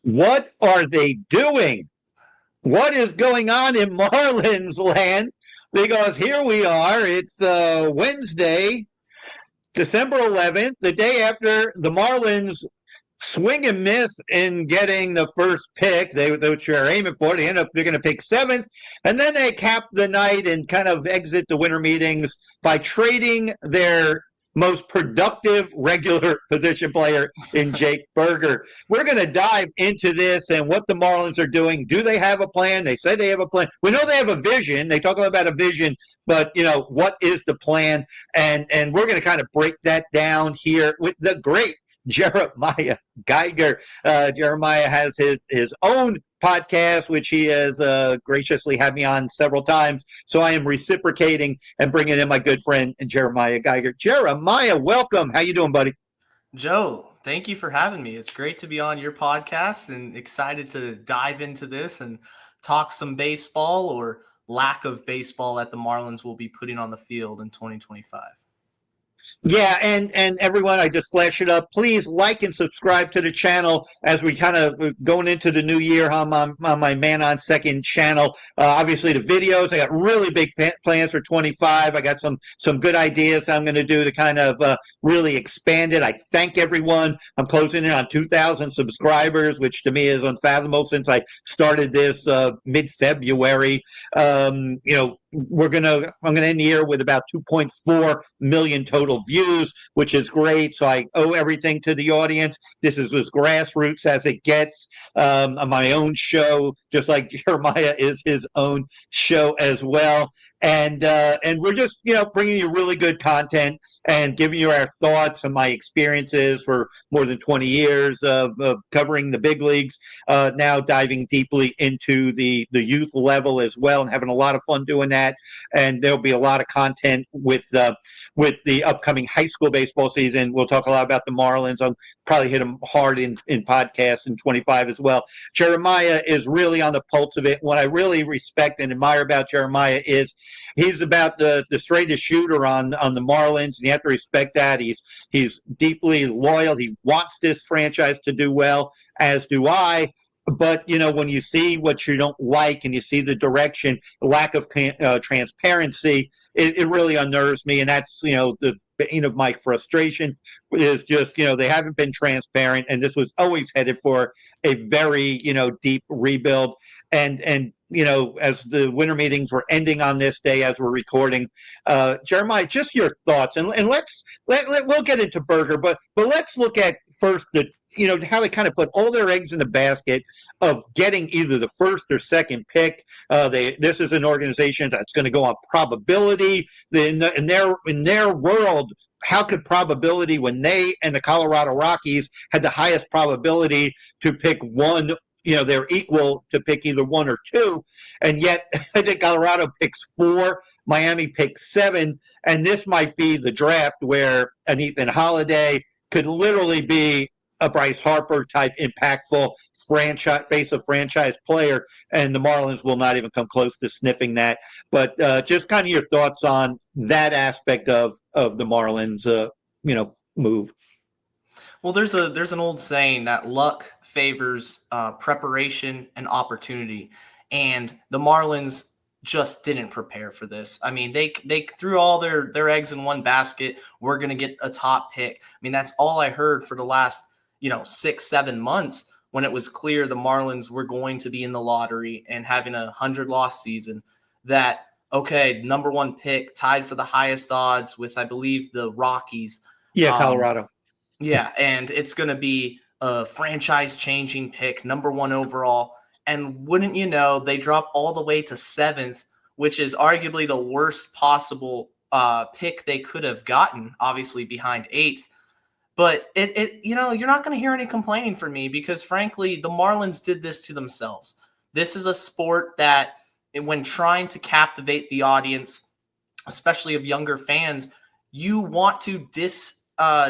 What are they doing? What is going on in Marlins land? Because here we are. It's Wednesday, December 11th, the day after the Marlins swing and miss in getting the first pick. They were aiming for it. They're going to pick seventh, and then they cap the night and kind of exit the winter meetings by trading their most productive regular position player in Jake Berger. We're going to dive into this and what the Marlins are doing. Do they have a plan? They said they have a plan. We know they have a vision. They talk about a vision, but what is the plan? And we're going to kind of break that down here with the great Jeremiah Geiger. Jeremiah has his own podcast, which he has graciously had me on several times. So I am reciprocating and bringing in my good friend Jeremiah Geiger. Jeremiah, welcome. How you doing, buddy? Joe, thank you for having me. It's great to be on your podcast and excited to dive into this and talk some baseball or lack of baseball that the Marlins will be putting on the field in 2025. Yeah, and everyone, I just flash it up. Please like and subscribe to the channel as we kind of going into the new year. I'm on my Man on Second channel. Obviously, the videos, I got really big plans for 25. I got some good ideas I'm going to do to kind of really expand it. I thank everyone. I'm closing in on 2,000 subscribers, which to me is unfathomable since I started this mid-February. I'm gonna end the year with about 2.4 million total views, which is great. So I owe everything to the audience. This is as grassroots as it gets. On my own show, just like Jeremiah is his own show as well. And we're just bringing you really good content and giving you our thoughts and my experiences for more than 20 years of covering the big leagues. Now diving deeply into the youth level as well, and having a lot of fun doing that. And there'll be a lot of content with the upcoming high school baseball season. We'll talk a lot about the Marlins. I'll probably hit them hard in podcasts in 25 as well. Jeremiah is really on the pulse of it. What I really respect and admire about Jeremiah is he's about the straightest shooter on the Marlins, and you have to respect that. He's deeply loyal. He wants this franchise to do well, as do I. But, when you see what you don't like and you see the direction, the lack of transparency, it really unnerves me. And that's, the bane of my frustration is just, they haven't been transparent. And this was always headed for a very, deep rebuild. And as the winter meetings were ending on this day as we're recording, Jeremiah, just your thoughts. And we'll get into Berger, but let's look at first how they kind of put all their eggs in the basket of getting either the first or second pick. This is an organization that's going to go on probability. In their world, how could probability, when they and the Colorado Rockies had the highest probability to pick one, they're equal to pick either one or two, and yet I think Colorado picks 4, Miami picks 7, and this might be the draft where an Ethan Holiday could literally be a Bryce Harper type impactful face of franchise player, and the Marlins will not even come close to sniffing that. But just kind of your thoughts on that aspect of the Marlins, move. Well, there's an old saying that luck favors preparation and opportunity, and the Marlins just didn't prepare for this. I mean, they threw all their eggs in one basket. We're going to get a top pick. I mean, that's all I heard for the last 6-7 months when it was clear the Marlins were going to be in the lottery and having a 100-loss season. That, okay, number 1 pick, tied for the highest odds with, I believe, the Rockies. Yeah, Colorado. Yeah, and it's going to be a franchise-changing pick, number 1 overall. And wouldn't you know, they drop all the way to 7th, which is arguably the worst possible pick they could have gotten, obviously behind 8th. But you're not going to hear any complaining from me because, frankly, the Marlins did this to themselves. This is a sport that, when trying to captivate the audience, especially of younger fans, you want to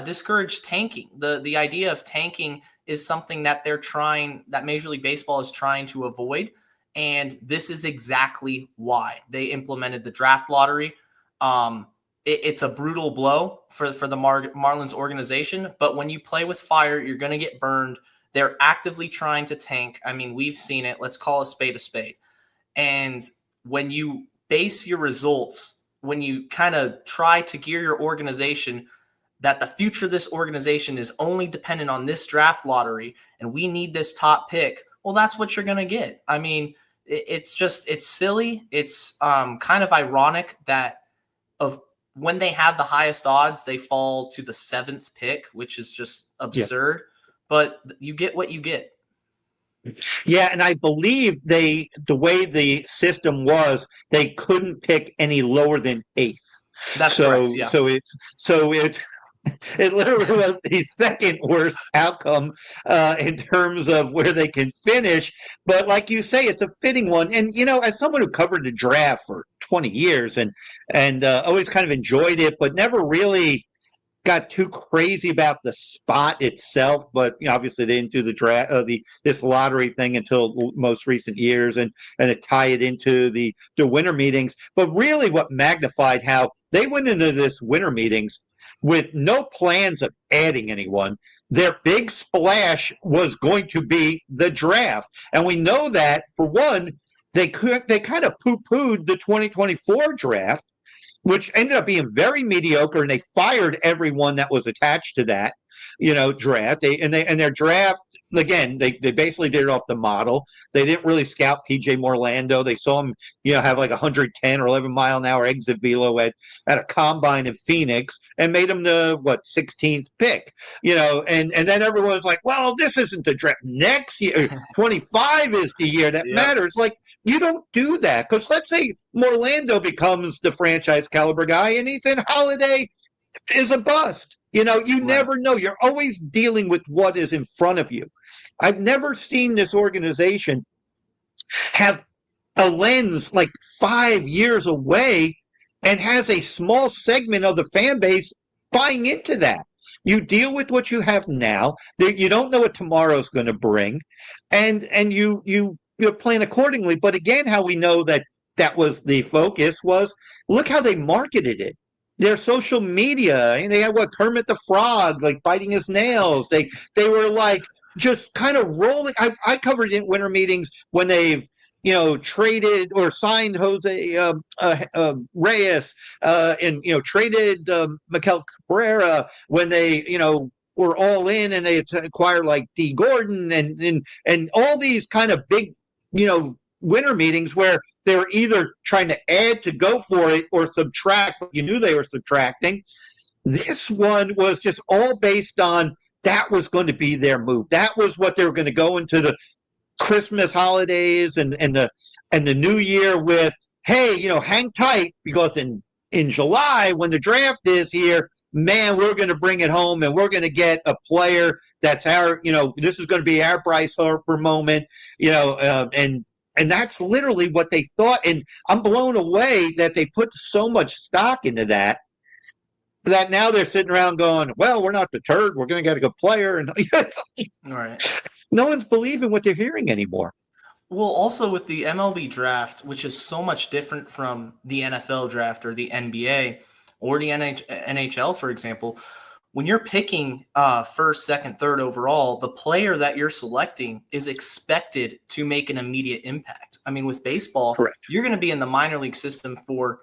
discourage tanking. The idea of tanking is something that that Major League Baseball is trying to avoid, and this is exactly why they implemented the draft lottery. It's a brutal blow for the Marlins organization, but when you play with fire, you're going to get burned. They're actively trying to tank. I mean, we've seen it. Let's call a spade a spade. And when you base your results, when you kind of try to gear your organization that the future of this organization is only dependent on this draft lottery and we need this top pick, well, that's what you're going to get. I mean, it's silly. It's kind of ironic that of when they have the highest odds, they fall to the 7th pick, which is just absurd. Yeah. But you get what you get. Yeah, and I believe the way the system was, they couldn't pick any lower than 8th. That's correct. Yeah. So it literally was the second worst outcome in terms of where they can finish. But like you say, it's a fitting one. And, as someone who covered the draft for 20 years and always kind of enjoyed it, but never really got too crazy about the spot itself. But obviously they didn't do the draft, this lottery thing until most recent years, and it tie it into the winter meetings. But really what magnified how they went into this winter meetings with no plans of adding anyone. Their big splash was going to be the draft. And we know that, for one, they kind of poo-pooed the 2024 draft, which ended up being very mediocre, and they fired everyone that was attached to that, draft. Their draft, again, they basically did it off the model. They didn't really scout PJ Morlando. They saw him, have like 110 or 11 mile an hour exit velo at a combine in Phoenix, and made him the 16th pick. And then everyone's like, well, this isn't the draft. Next year, 25 is the year that matters. Like, you don't do that, because let's say Morlando becomes the franchise caliber guy and Ethan Holiday is a bust. You never know. You're always dealing with what is in front of you. I've never seen this organization have a lens like 5 years away and has a small segment of the fan base buying into that. You deal with what you have now. You don't know what tomorrow's going to bring, and you plan accordingly. But again, how we know that was the focus was, look how they marketed it. Their social media, and they had Kermit the Frog like biting his nails. They were like just kind of rolling. I covered in winter meetings when they've traded or signed Jose Reyes and traded Mikel Cabrera, when they were all in and they acquired like D Gordon and all these kind of big winter meetings where they were either trying to add to go for it or subtract. You knew they were subtracting. This one was just all based on that was going to be their move. That was what they were going to go into the Christmas holidays and the new year with. Hey, hang tight, because in July, when the draft is here, man, we're going to bring it home, and we're going to get a player that's our, this is going to be our Bryce Harper moment, and that's literally what they thought. And I'm blown away that they put so much stock into that now they're sitting around going, well, we're not deterred. We're going to get a good player. And right. No one's believing what they're hearing anymore. Well, also with the MLB draft, which is so much different from the NFL draft or the NBA or the NHL, for example, when you're picking first, second, third overall, the player that you're selecting is expected to make an immediate impact. I mean, with baseball, correct, you're going to be in the minor league system for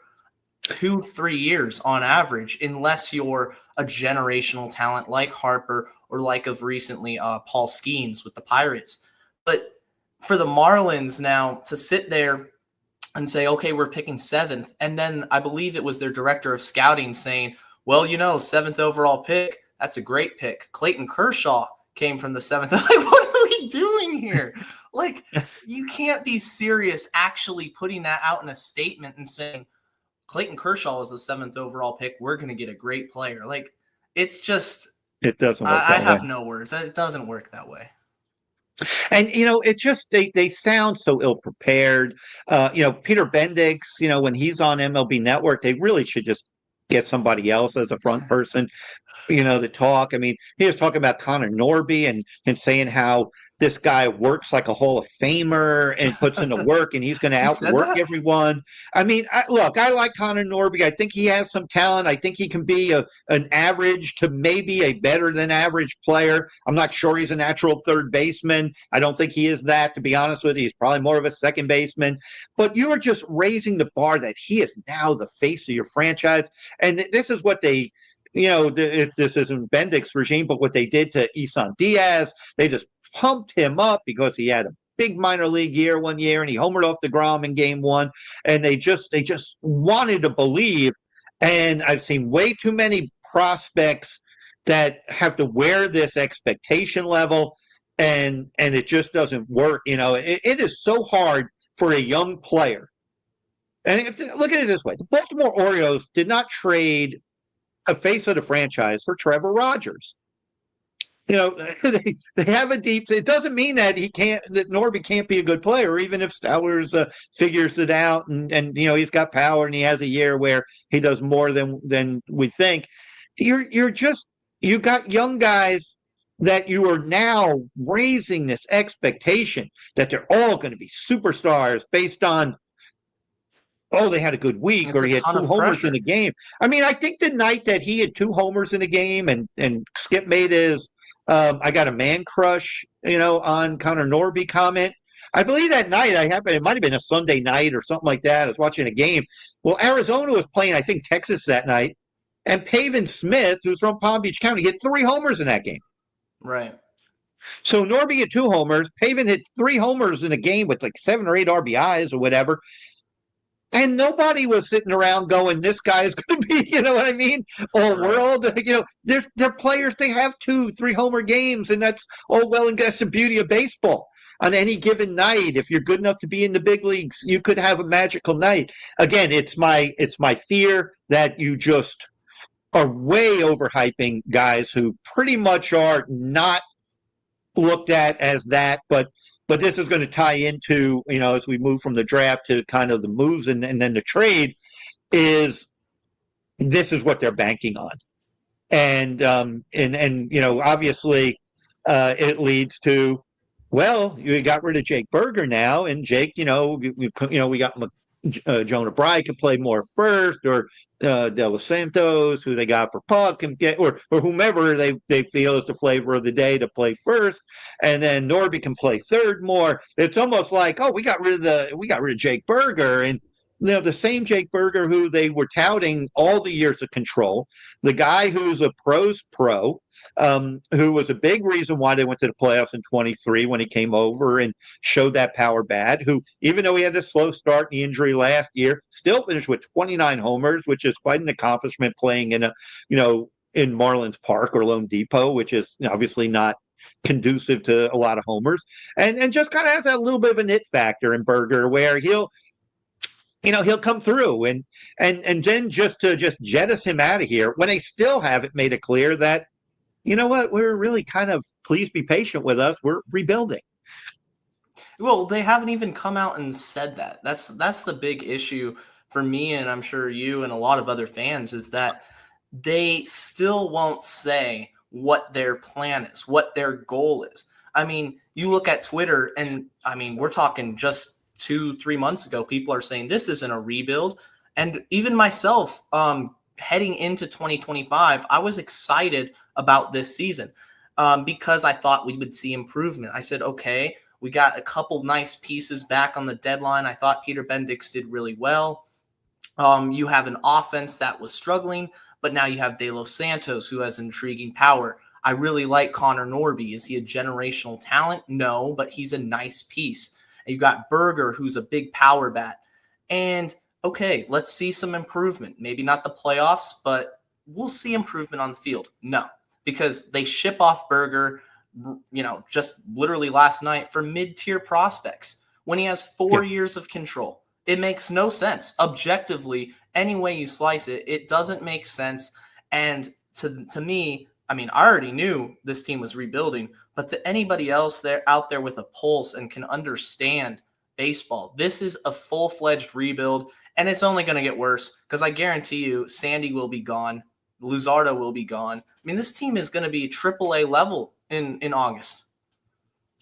2-3 years on average, unless you're a generational talent like Harper or like of recently Paul Skeens with the Pirates. But for the Marlins now to sit there and say, okay, we're picking 7th. And then I believe it was their director of scouting saying, well, 7th overall pick, that's a great pick. Clayton Kershaw came from the 7th. I'm like, what are we doing here? Like, you can't be serious actually putting that out in a statement and saying, Clayton Kershaw was the 7th overall pick. We're going to get a great player. Like, it's just, it doesn't work. I have no words. It doesn't work that way. And, it just, they sound so ill prepared. Peter Bendix, when he's on MLB Network, they really should just get somebody else as a front person. the talk. I mean, he was talking about Connor Norby and saying how this guy works like a Hall of Famer and puts in the work and he's going to He said outwork that? everyone. I mean, look, I like Connor Norby. I think he has some talent. I think he can be an average to maybe a better than average player. I'm not sure he's a natural third baseman. I don't think he is that, to be honest with you. He's probably more of a second baseman. But you are just raising the bar that he is now the face of your franchise. And this is what this isn't Bendick's regime, but what they did to Isan Diaz, they just pumped him up because he had a big minor league year one year and he homered off DeGrom in game one. And they just wanted to believe. And I've seen way too many prospects that have to wear this expectation level and it just doesn't work. It is so hard for a young player. And look at it this way. The Baltimore Orioles did not trade a face of the franchise for Trevor Rogers. They have a deep. It doesn't mean that Norby can't be a good player, even if Stowers figures it out and he's got power and he has a year where he does more than we think. You got young guys that you are now raising this expectation that they're all going to be superstars based on they had a good week It's or a he had ton two of homers in pressure. the game. I mean, I think the night that he had two homers in the game and Skip made his I got a man crush, on Connor Norby comment. I believe that night it might have been a Sunday night or something like that. I was watching a game. Well, Arizona was playing, I think, Texas that night. And Pavin Smith, who's from Palm Beach County, hit three homers in that game. Right. So Norby hit two homers. Pavin hit three homers in a game with like 7 or 8 RBIs or whatever. And nobody was sitting around going, this guy is going to be, you know what I mean? All Right. world. They're players, they have 2-3 homer games, and that's all well and good. That's the beauty of baseball. On any given night, if you're good enough to be in the big leagues, you could have a magical night. Again, it's my fear that you just are way overhyping guys who pretty much are not looked at as that, but this is going to tie into, as we move from the draft to kind of the moves and then the trade, is this is what they're banking on. And obviously it leads to, well, you got rid of Jake Berger now, and Jake, we got Jonah Bride could play more first, or De Los Santos, who they got for Puck, can get, or whomever they feel is the flavor of the day to play first, and then Norby can play third more. It's almost like, we got rid of Jake Berger, and the same Jake Berger who they were touting all the years of control, the guy who's a pro's pro, who was a big reason why they went to the playoffs in 23 when he came over and showed that power bat, who, even though he had a slow start in the injury last year, still finished with 29 homers, which is quite an accomplishment playing in in Marlins Park or Lone Depot, which is obviously not conducive to a lot of homers, and just kind of has that little bit of a nit factor in Berger where he'll come through and then just jettison him out of here when they still haven't made it clear that, you know what, we're really kind of, please be patient with us. We're rebuilding. Well, they haven't even come out and said that. That's the big issue for me, and I'm sure you and a lot of other fans, is that they still won't say what their plan is, what their goal is. I mean, you look at Twitter, and I mean, we're talking just 2-3 months ago, people are saying this isn't a rebuild. And even myself, heading into 2025, I was excited about this season because I thought we would see improvement. I said, okay, we got a couple nice pieces back on the deadline. I thought Peter Bendix did really well. You have an offense that was struggling, but now you have De Los Santos, who has intriguing power. I really like Connor Norby. Is he a generational talent? No, but he's a nice piece. And you got Berger, who's a big power bat. And okay, let's see some improvement. Maybe not the playoffs, but we'll see improvement on the field. No, because they ship off Berger, just literally last night for mid-tier prospects when he has 4 years of control. It makes no sense. Objectively, any way you slice it, it doesn't make sense. And to me, I mean, I already knew this team was rebuilding, but to anybody else out there with a pulse and can understand baseball, this is a full-fledged rebuild, and it's only going to get worse because I guarantee you Sandy will be gone Luzardo will be gone. I mean, this team is going to be AAA level in August.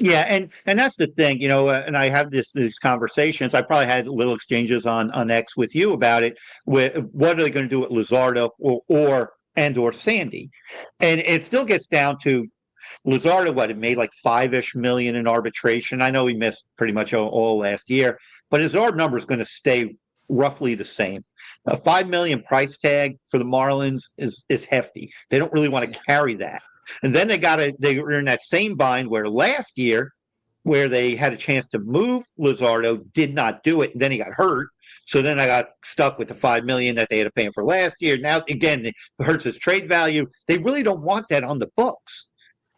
Yeah, and that's the thing, and I have these conversations. I probably had little exchanges on X with you about it. With what are they going to do with Luzardo or Sandy? And it still gets down to Luzardo. What, it made like $5-ish million in arbitration. I know he missed pretty much all last year, but his ARB number is going to stay roughly the same. A $5 million price tag for the Marlins is hefty. They don't really want to carry that. And then they were in that same bind where last year, where they had a chance to move Luzardo, did not do it. And then he got hurt. So then I got stuck with the $5 million that they had to pay him for last year. Now, again, it hurts his trade value. They really don't want that on the books.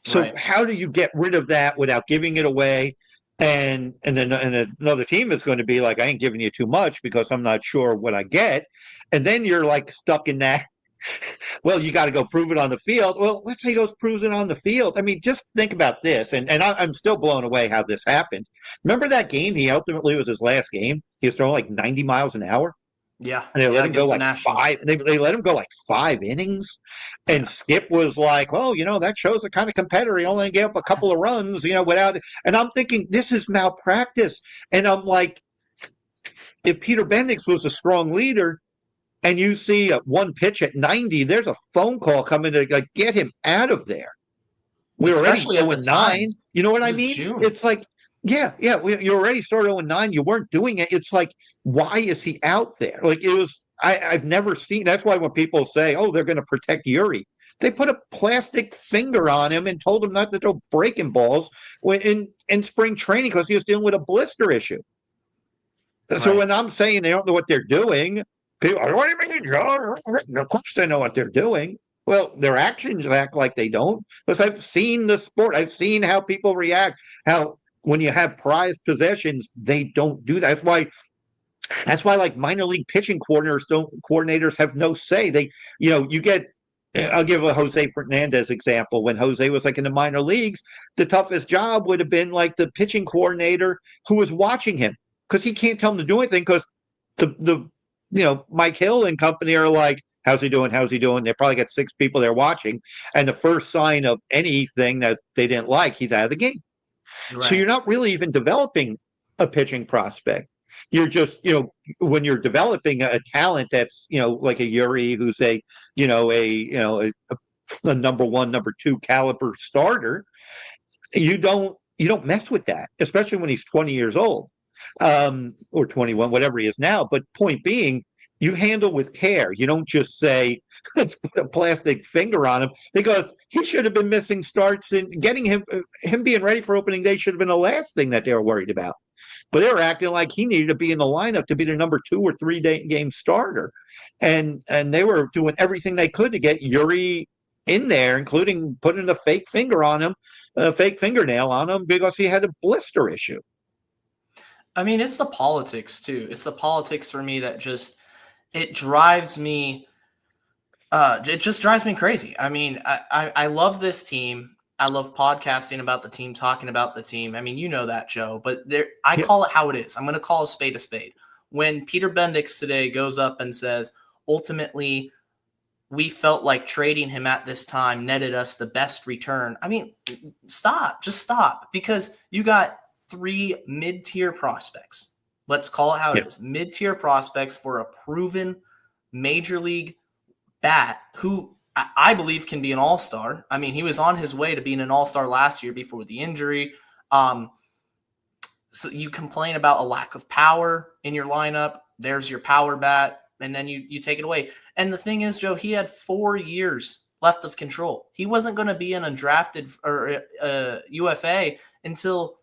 So How do you get rid of that without giving it away? And then another team is going to be like, I ain't giving you too much because I'm not sure what I get. And then you're like stuck in that. Well, you got to go prove it on the field. Well, let's say he goes proves it on the field. I mean, just think about this. And I'm still blown away how this happened. Remember that game? He ultimately was his last game. He was throwing like 90 miles an hour. Yeah. And they let him go against the like Nationals. five. They let him go like 5 innings. And Skip was like, well, that shows the kind of competitor. He only gave up a couple of runs, without. And I'm thinking, this is malpractice. And I'm like, if Peter Bendix was a strong leader, and you see one pitch at 90, there's a phone call coming to get him out of there. We're Especially already 0-9. You know what I mean? June. It's like, you already started 0-9. You weren't doing it. It's like, why is he out there? Like, it was, I've never seen. That's why when people say, oh, they're going to protect Yuri, they put a plastic finger on him and told him not to throw breaking balls in spring training because he was dealing with a blister issue. So when I'm saying they don't know what they're doing, people are, what do you mean, John? Of course they know what they're doing. Well, their actions act like they don't. Because I've seen the sport. I've seen how people react. How when you have prized possessions, they don't do that. That's why like minor league pitching coordinators have no say. They, you get. I'll give a Jose Fernandez example. When Jose was like in the minor leagues, the toughest job would have been like the pitching coordinator who was watching him because he can't tell him to do anything because the Mike Hill and company are like, how's he doing? How's he doing? They probably got 6 people there watching. And the first sign of anything that they didn't like, he's out of the game. Right. So you're not really even developing a pitching prospect. You're just, when you're developing a talent that's, like a Yuri, who's a number 1, number 2 caliber starter, you don't mess with that, especially when he's 20 years old. Or 21, whatever he is now. But point being, you handle with care. You don't just say, let's put a plastic finger on him, because he should have been missing starts, and getting him being ready for opening day should have been the last thing that they were worried about. But they were acting like he needed to be in the lineup to be the number 2 or 3 game starter. And they were doing everything they could to get Yuri in there, including putting a fake finger on him, a fake fingernail on him, because he had a blister issue. I mean, it's the politics too. It's the politics for me that it drives me. It just drives me crazy. I mean, I love this team. I love podcasting about the team, talking about the team. I mean, you know that, Joe. But I call it how it is. I'm going to call a spade a spade. When Peter Bendix today goes up and says, ultimately, we felt like trading him at this time netted us the best return. I mean, stop. Just stop. Because you got 3 mid-tier prospects. Let's call it how it is. Mid-tier prospects for a proven major league bat who I believe can be an all-star. I mean, he was on his way to being an all-star last year before the injury. So you complain about a lack of power in your lineup. There's your power bat, and then you take it away. And the thing is, Joe, he had 4 years left of control. He wasn't going to be an undrafted or UFA until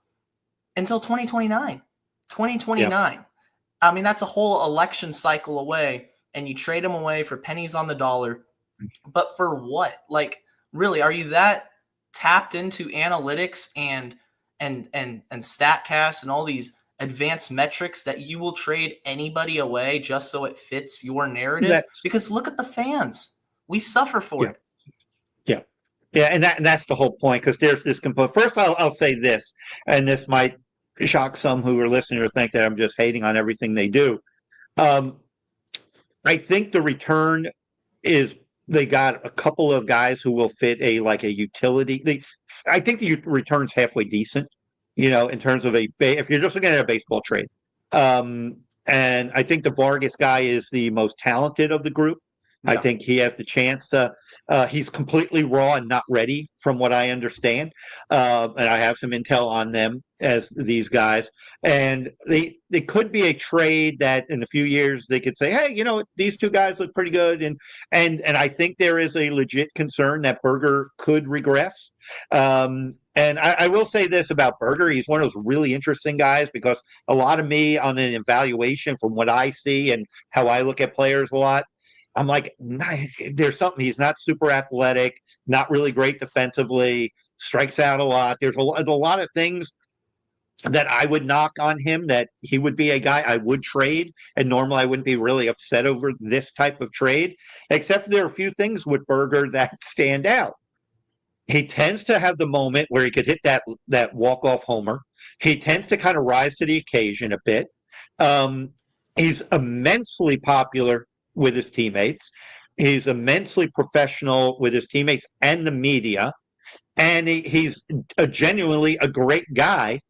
2029. 2029. Yeah. I mean, that's a whole election cycle away, and you trade him away for pennies on the dollar. But for what? Like, really, are you that tapped into analytics and StatCast and all these advanced metrics that you will trade anybody away just so it fits your narrative? Because look at the fans. We suffer for it. Yeah, and that's the whole point, because there's this component. First, I'll say this, and this might shock some who are listening or think that I'm just hating on everything they do. I think the return is They got a couple of guys who will fit a utility. I think the return's halfway decent, in terms of if you're just looking at a baseball trade. And I think the Vargas guy is the most talented of the group. I Yeah. think he has the chance to. He's completely raw and not ready, from what I understand. And I have some intel on them as these guys. And they could be a trade that in a few years they could say, hey, these two guys look pretty good. And I think there is a legit concern that Berger could regress. And I will say this about Berger. He's one of those really interesting guys because a lot of me on an evaluation from what I see and how I look at players a lot, I'm like, there's something. He's not super athletic, not really great defensively, strikes out a lot. There's a lot of things that I would knock on him, that he would be a guy I would trade. And normally I wouldn't be really upset over this type of trade, except for there are a few things with Berger that stand out. He tends to have the moment where he could hit that walk-off homer. He tends to kind of rise to the occasion a bit. He's immensely popular with his teammates. He's immensely professional with his teammates and the media. And he's genuinely a great guy.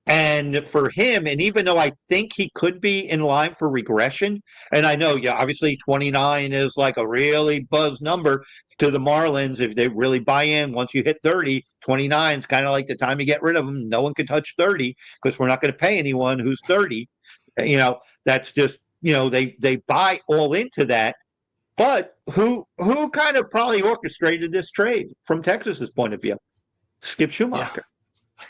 And for him, and even though I think he could be in line for regression, and I know, yeah, obviously 29 is like a really buzz number to the Marlins. If they really buy in, once you hit 30, 29 is kind of like the time you get rid of them. No one can touch 30 because we're not going to pay anyone who's 30. That's just, they buy all into that. But who kind of probably orchestrated this trade from Texas's point of view? Skip Schumacher. Yeah.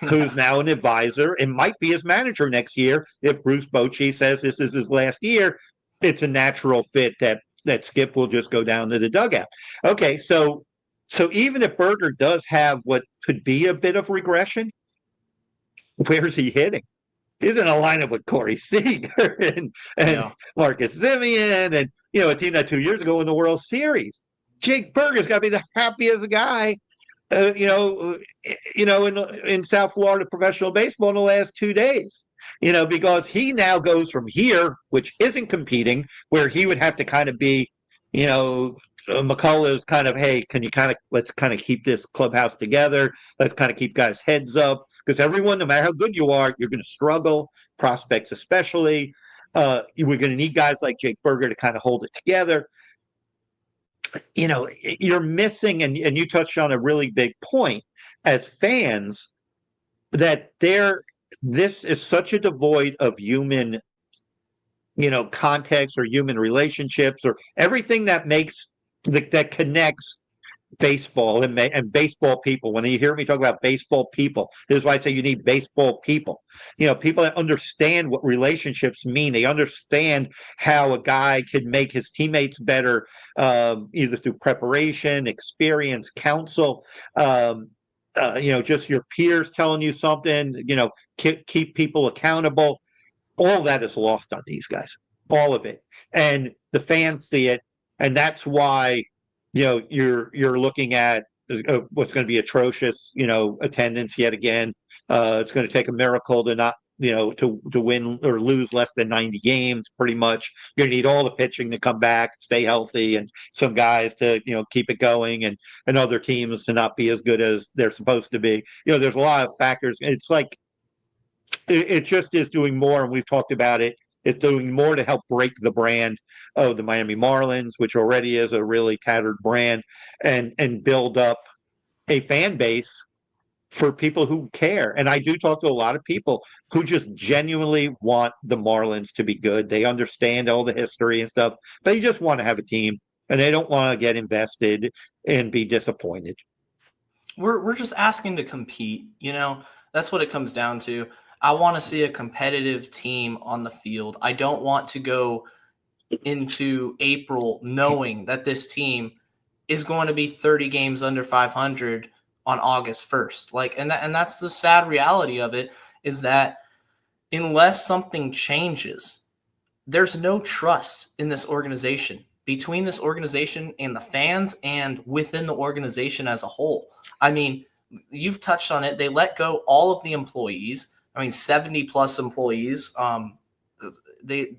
Who's now an advisor and might be his manager next year. If Bruce Bochy says this is his last year, it's a natural fit that Skip will just go down to the dugout. Okay, so even if Berger does have what could be a bit of regression, where's he hitting? He's in a lineup with Corey Seager and Marcus Semien and a team that 2 years ago in the World Series. Jake Berger's got to be the happiest guy in South Florida professional baseball in the last 2 days, because he now goes from here, which isn't competing, where he would have to kind of be, McCullough's kind of, hey, let's kind of keep this clubhouse together. Let's kind of keep guys' heads up, because everyone, no matter how good you are, you're going to struggle, prospects especially. We're going to need guys like Jake Berger to kind of hold it together. You're missing, and you touched on a really big point as fans, that this is such a devoid of human, context or human relationships or everything that connects baseball and baseball people. When you hear me talk about baseball people, this is why I say you need baseball people. People that understand what relationships mean. They understand how a guy can make his teammates better, either through preparation, experience, counsel, just your peers telling you something, keep people accountable. All that is lost on these guys, all of it. And the fans see it. And that's why you're looking at what's going to be atrocious, attendance yet again. It's going to take a miracle to not, to win or lose less than 90 games, pretty much. You're going to need all the pitching to come back, stay healthy, and some guys to, keep it going, and other teams to not be as good as they're supposed to be. There's a lot of factors. It's like, it just is doing more, and we've talked about it. It's doing more to help break the brand of the Miami Marlins, which already is a really tattered brand, and build up a fan base for people who care. And I do talk to a lot of people who just genuinely want the Marlins to be good. They understand all the history and stuff. They just want to have a team, and they don't want to get invested and be disappointed. We're just asking to compete. That's what it comes down to. I want to see a competitive team on the field. I don't want to go into April knowing that this team is going to be 30 games under 500 on August 1st. And that's the sad reality of it, is that unless something changes, there's no trust in this organization, between this organization and the fans and within the organization as a whole. I mean, you've touched on it. They let go all of the employees. 70 plus employees. They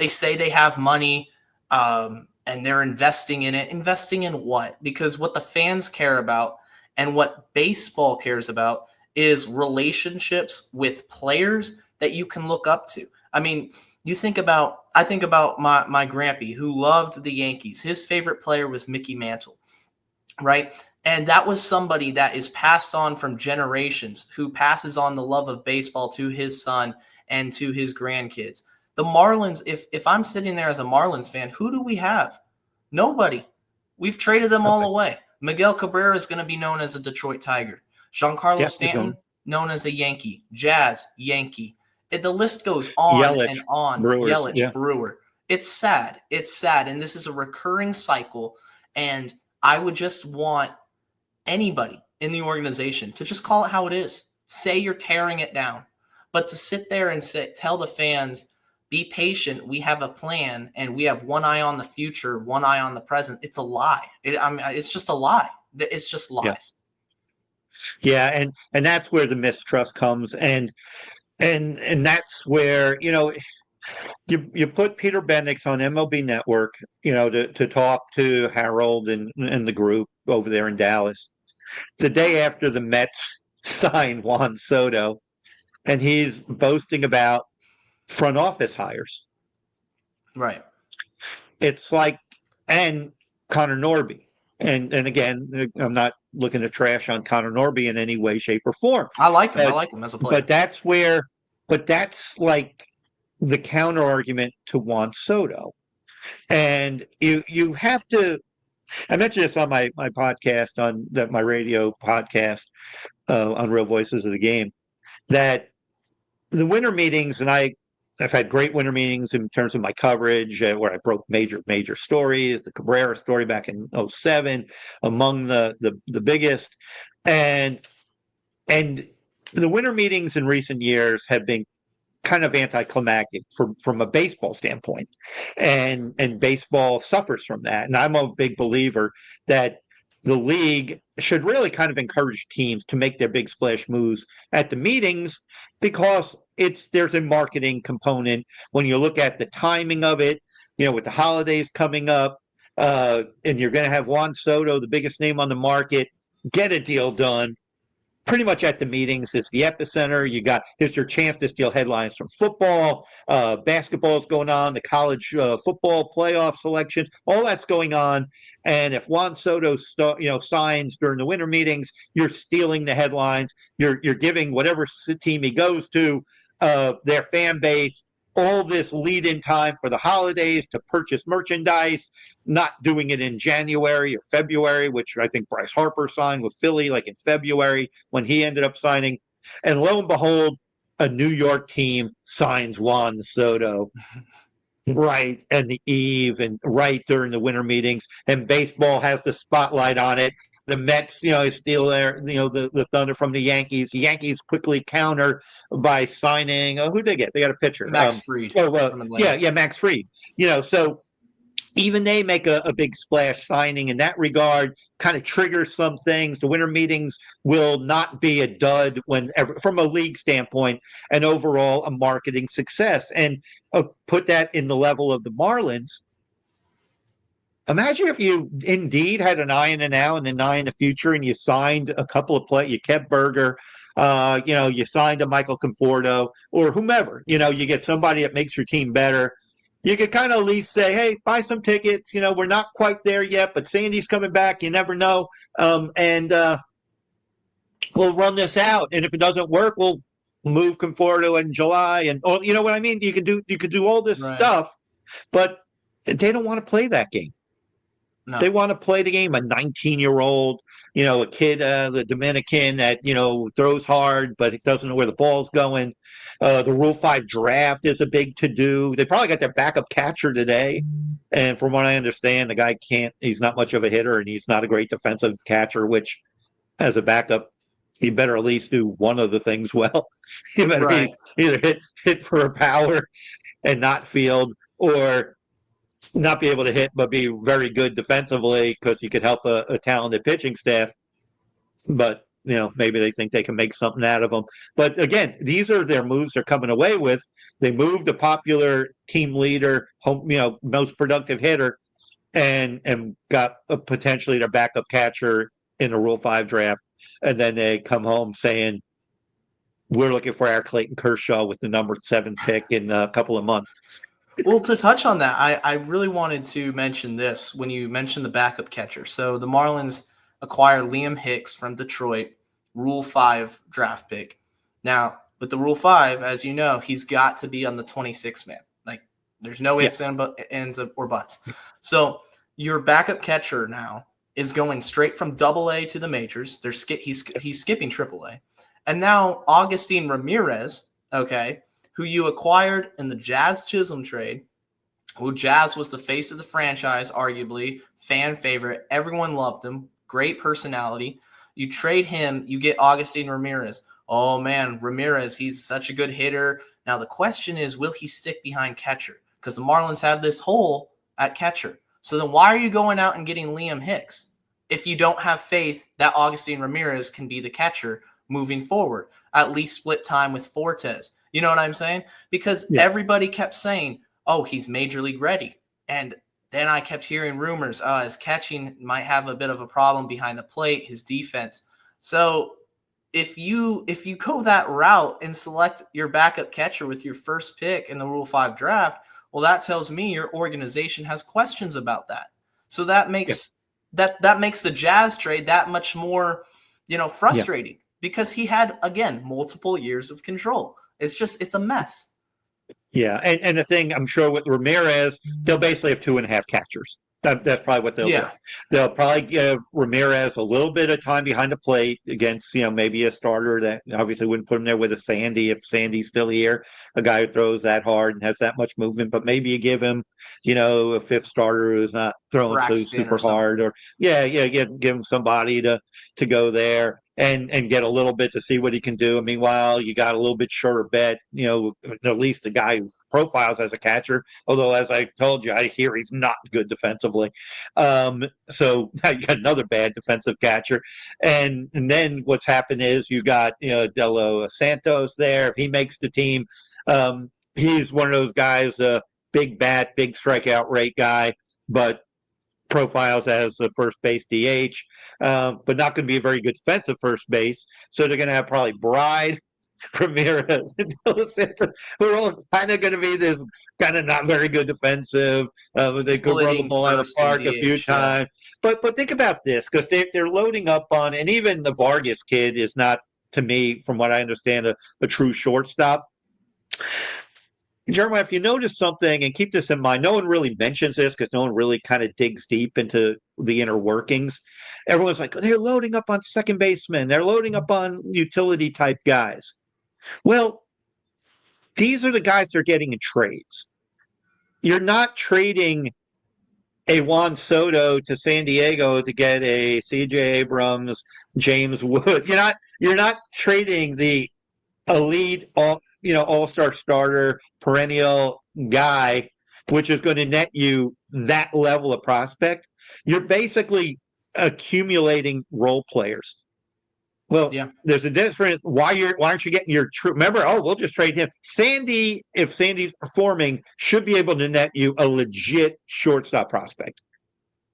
say they have money, and and they're investing in it. Investing in what? Because what the fans care about and what baseball cares about is relationships with players that you can look up to. I mean, I think about my grampy who loved the Yankees. His favorite player was Mickey Mantle, right? And that was somebody that is passed on from generations, who passes on the love of baseball to his son and to his grandkids. The Marlins, if I'm sitting there as a Marlins fan, who do we have? Nobody. We've traded them all away. Miguel Cabrera is going to be known as a Detroit Tiger. Giancarlo Stanton, known as a Yankee. Jazz, Yankee. The list goes on Yelich, and on. Brewers, Yelich, Brewer. It's sad. It's sad. And this is a recurring cycle. And I would just want anybody in the organization to just call it how it is. Say you're tearing it down. But to sit there and tell the fans, be patient, we have a plan, and we have one eye on the future, one eye on the present, it's a lie. It's just a lie. It's just lies. Yeah, and that's where the mistrust comes, and that's where, you put Peter Bendix on MLB Network, to talk to Harold and the group over there in Dallas the day after the Mets signed Juan Soto, and he's boasting about front office hires. Right. It's like, and Connor Norby. And again, I'm not looking to trash on Connor Norby in any way, shape, or form. I like him. I like him as a player. But that's like the counter argument to Juan Soto. And you have to, I mentioned this on my podcast, my radio podcast on Real Voices of the Game, that the winter meetings, and I've had great winter meetings in terms of my coverage, where I broke major stories. The Cabrera story back in 2007, among the biggest, and the winter meetings in recent years have been kind of anticlimactic from a baseball standpoint, and baseball suffers from that. And I'm a big believer that the league should really kind of encourage teams to make their big splash moves at the meetings, because there's a marketing component when you look at the timing of it, with the holidays coming up, and you're going to have Juan Soto, the biggest name on the market, get a deal done pretty much at the meetings. It's the epicenter. Here's your chance to steal headlines from football. Basketball's going on, the college football playoff selection, all that's going on. And if Juan Soto signs during the winter meetings, you're stealing the headlines. You're giving whatever team he goes to, their fan base, all this lead-in time for the holidays to purchase merchandise, not doing it in January or February, which I think Bryce Harper signed with Philly like in February when he ended up signing. And lo and behold, a New York team signs Juan Soto right at the eve and right during the winter meetings, and baseball has the spotlight on it. The Mets, steal the thunder from the Yankees. The Yankees quickly counter by signing. Who they get? They got a pitcher, Max Fried. Max Fried. So even they make a big splash signing in that regard, kind of triggers some things. The winter meetings will not be a dud from a league standpoint, and overall a marketing success. And put that in the level of the Marlins. Imagine if you indeed had an eye in the now and an eye in the future, and you signed a couple of players. You kept Berger, you signed a Michael Conforto or whomever. You get somebody that makes your team better. You could kind of at least say, hey, buy some tickets. We're not quite there yet, but Sandy's coming back. You never know. And we'll run this out. And if it doesn't work, we'll move Conforto in July. And you know what I mean? You could do all this stuff, but they don't want to play that game. No. They want to play the game. A 19-year-old, a kid, the Dominican that, throws hard, but it doesn't know where the ball's going. The Rule 5 draft is a big to-do. They probably got their backup catcher today. And from what I understand, the guy he's not much of a hitter, and he's not a great defensive catcher, which as a backup, he better at least do one of the things well. You better either hit for a power and not field, or not be able to hit but be very good defensively, because he could help a talented pitching staff. But maybe they think they can make something out of them. But again, these are their moves they're coming away with. They moved a popular team leader, most productive hitter, and got potentially their backup catcher in the Rule 5 draft, and then they come home saying, we're looking for our Clayton Kershaw with the number 7 pick in a couple of months. Well, to touch on that, I really wanted to mention this when you mentioned the backup catcher. So the Marlins acquired Liam Hicks from Detroit, Rule 5 draft pick. Now, with the Rule 5, as you know, he's got to be on the 26th man. Like, there's no ifs, ands, or buts. So your backup catcher now is going straight from Double-A to the majors. He's skipping Triple-A. And now Augustine Ramirez, okay, who you acquired in the Jazz Chisholm trade, who Jazz was the face of the franchise, arguably, fan favorite. Everyone loved him. Great personality. You trade him, you get Augustine Ramirez. Oh, man, Ramirez, he's such a good hitter. Now, the question is, will he stick behind catcher? Because the Marlins have this hole at catcher. So then why are you going out and getting Liam Hicks if you don't have faith that Augustine Ramirez can be the catcher moving forward, at least split time with Fortes? You know what I'm saying? Because everybody kept saying, oh, he's major league ready. And then I kept hearing rumors, his catching might have a bit of a problem behind the plate, his defense. So if you go that route and select your backup catcher with your first pick in the Rule 5 draft, well, that tells me your organization has questions about that. So that makes that makes the Jazz trade that much more, frustrating because he had, again, multiple years of control. It's a mess. Yeah, and the thing, I'm sure with Ramirez, they'll basically have 2.5 catchers. That's probably what they'll do. They'll probably give Ramirez a little bit of time behind the plate against, maybe a starter that obviously wouldn't put him there with a Sandy if Sandy's still here, a guy who throws that hard and has that much movement. But maybe you give him, a fifth starter who's not throwing so super hard, or give him somebody to go there and get a little bit to see what he can do. And meanwhile, you got a little bit surer bet, at least the guy who profiles as a catcher. Although, as I told you, I hear he's not good defensively. So now you got another bad defensive catcher. And then what's happened is you got, Delo Santos there. If he makes the team, he's one of those guys, big bat, big strikeout rate guy, but profiles as a first base DH, but not going to be a very good defensive first base. So they're going to have probably Bride, Ramirez, and Delo Santos, who are all kind of going to be this kind of not very good defensive. They could run the ball out of the park a few times. But think about this, because they're loading up on, and even the Vargas kid is not, to me, from what I understand, a true shortstop. Jeremiah, if you notice something, and keep this in mind, no one really mentions this because no one really kind of digs deep into the inner workings. Everyone's like, they're loading up on second basemen. They're loading up on utility type guys. Well, these are the guys they're getting in trades. You're not trading a Juan Soto to San Diego to get a C.J. Abrams, James Wood. You're not trading the elite, all-star starter, perennial guy, which is going to net you that level of prospect. You're basically accumulating role players. Well, there's a difference. Why aren't you getting your true? Remember, we'll just trade him. Sandy, if Sandy's performing, should be able to net you a legit shortstop prospect,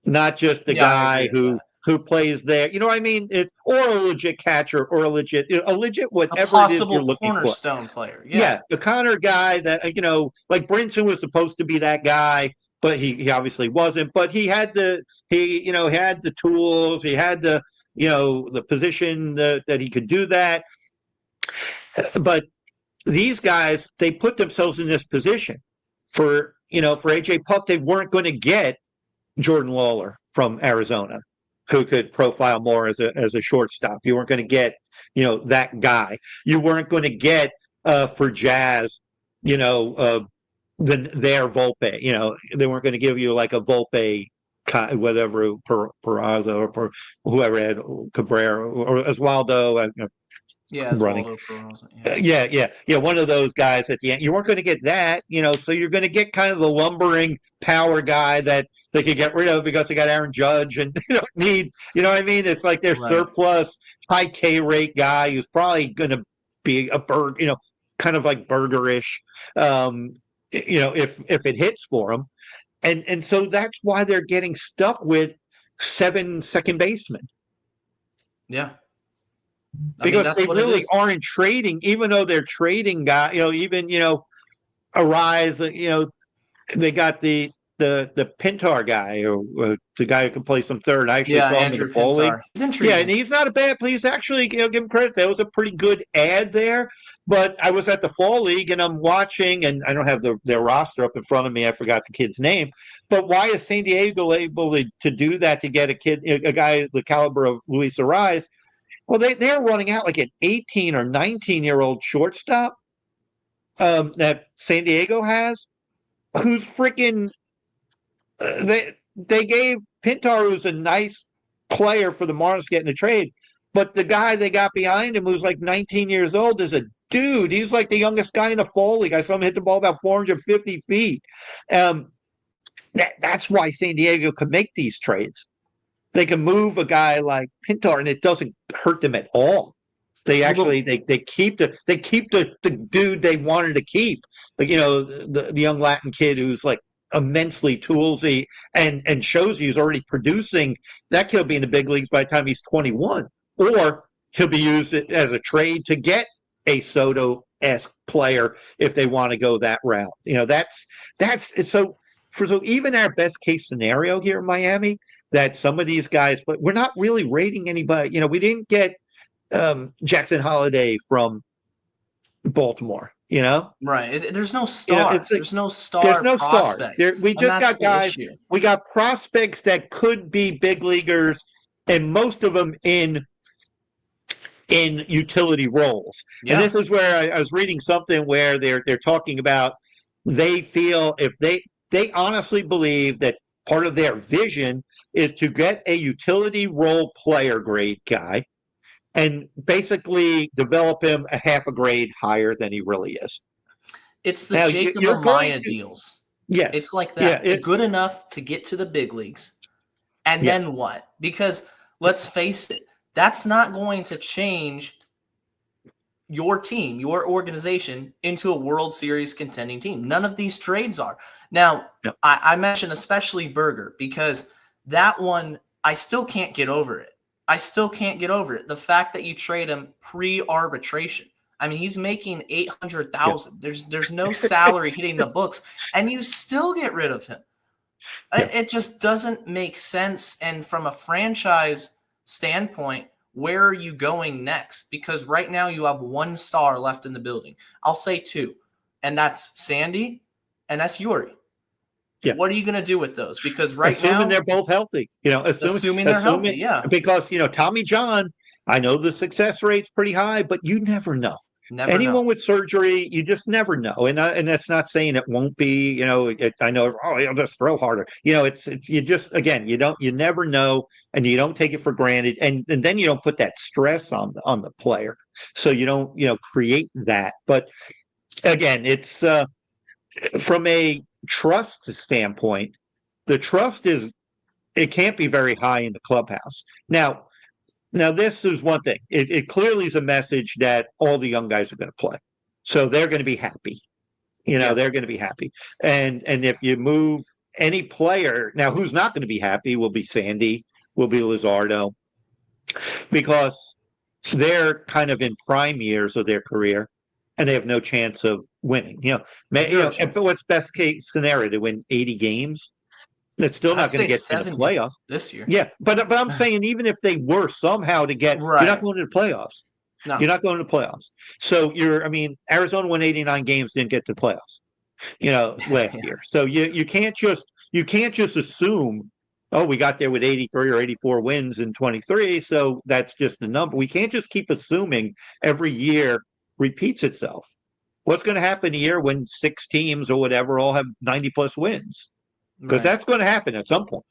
not just the guy who plays there. You know what I mean? Or a legit catcher, or a legit whatever it is you're looking for. A cornerstone player. Yeah, the Connor guy that, like Brinson was supposed to be that guy, but he obviously wasn't. But he had the tools, he had the position that he could do that. But these guys, they put themselves in this position for AJ Puck. They weren't going to get Jordan Lawler from Arizona, who could profile more as a shortstop. You weren't going to get, that guy. You weren't going to get for Jazz, their Volpe. They weren't going to give you like a Volpe, whatever, Peraza or whoever had Cabrera or Oswaldo. Running. One of those guys at the end. You weren't going to get that, so you're going to get kind of the lumbering power guy that they could get rid of because they got Aaron Judge and they don't need, what I mean? It's like their surplus high K rate guy who's probably going to be a kind of like burgerish, if it hits for him. And so that's why they're getting stuck with 7 second basemen. Yeah. Because That's they what it really is. aren't trading, even though they're trading guys, even, Arise, they got the Pintar guy, or the guy who can play some third. I actually Yeah, saw him in the Andrew fall league. Pinsar. He's Yeah, and intriguing. he's not a bad. Please, actually, give him credit. That was a pretty good ad there. But I was at the fall league and I'm watching, and I don't have their roster up in front of me. I forgot the kid's name. But why is San Diego able to do that, to get a guy the caliber of Luis Arise? Well, they're running out like an 18 or 19-year-old shortstop that San Diego has, who's freaking. They gave Pintar, who's a nice player for the Marlins, getting a trade, but the guy they got behind him, who's like 19 years old, is a dude. He's like the youngest guy in the fall league. I saw him hit the ball about 450 feet. That's why San Diego could make these trades. They can move a guy like Pintar, and it doesn't hurt them at all. They actually they keep the dude they wanted to keep, like the young Latin kid who's like immensely toolsy and shows he's already producing. That kid will be in the big leagues by the time he's 21, or he'll be used as a trade to get a Soto-esque player if they want to go that route. That's so. So even our best case scenario here in Miami, that some of these guys, but we're not really rating anybody. We didn't get Jackson Holiday from Baltimore. Right. There's no stars. Like, there's no there's star no stars. prospect. We just got guys. Issue. We got prospects that could be big leaguers, and most of them in utility roles. Yeah. And this is where I was reading something where they're talking about, they feel, if they honestly believe that part of their vision is to get a utility role player grade guy and basically develop him a half a grade higher than he really is. It's the Jacob Amaya deals. Yes. It's like that. Yeah, good enough to get to the big leagues. And then what? Because let's face it, that's not going to change your team, your organization, into a World Series contending team. None of these trades are. Now, I mentioned especially Berger, because that one, I still can't get over it. The fact that you trade him pre-arbitration. I mean, he's making $800,000. There's no salary hitting the books, and you still get rid of him. It just doesn't make sense. And from a franchise standpoint, where are you going next? Because right now you have one star left in the building. I'll say two, and that's Sandy and that's Yuri. Yeah. What are you going to do with those? Because assuming they're both healthy, assuming they're healthy, yeah. Because Tommy John, I know the success rate's pretty high, but you never know. Anyone with surgery, you just never know, and that's not saying it won't be. I know. Oh, he'll just throw harder. It's you just, again, you never know, and you don't take it for granted, and then you don't put that stress on the player, so you don't create that. But again, it's from a trust standpoint, the trust it can't be very high in the clubhouse. Now, this is one thing. It clearly is a message that all the young guys are going to play. So they're going to be happy. They're going to be happy. And if you move any player, now who's not going to be happy will be Sandy, will be Luzardo, because they're kind of in prime years of their career and they have no chance of winning. But what's best case scenario? To win 80 games? It's still not going to get to the playoffs this year. Yeah, but I'm saying, even if they were somehow to get, you're not going to the playoffs. No. You're not going to the playoffs. So Arizona won 89 games, didn't get to the playoffs, last year. So you can't just assume, oh, we got there with 83 or 84 wins in 23, so that's just the number. We can't just keep assuming every year repeats itself. What's going to happen a year when 6 teams or whatever all have 90 plus wins? Because that's going to happen at some point.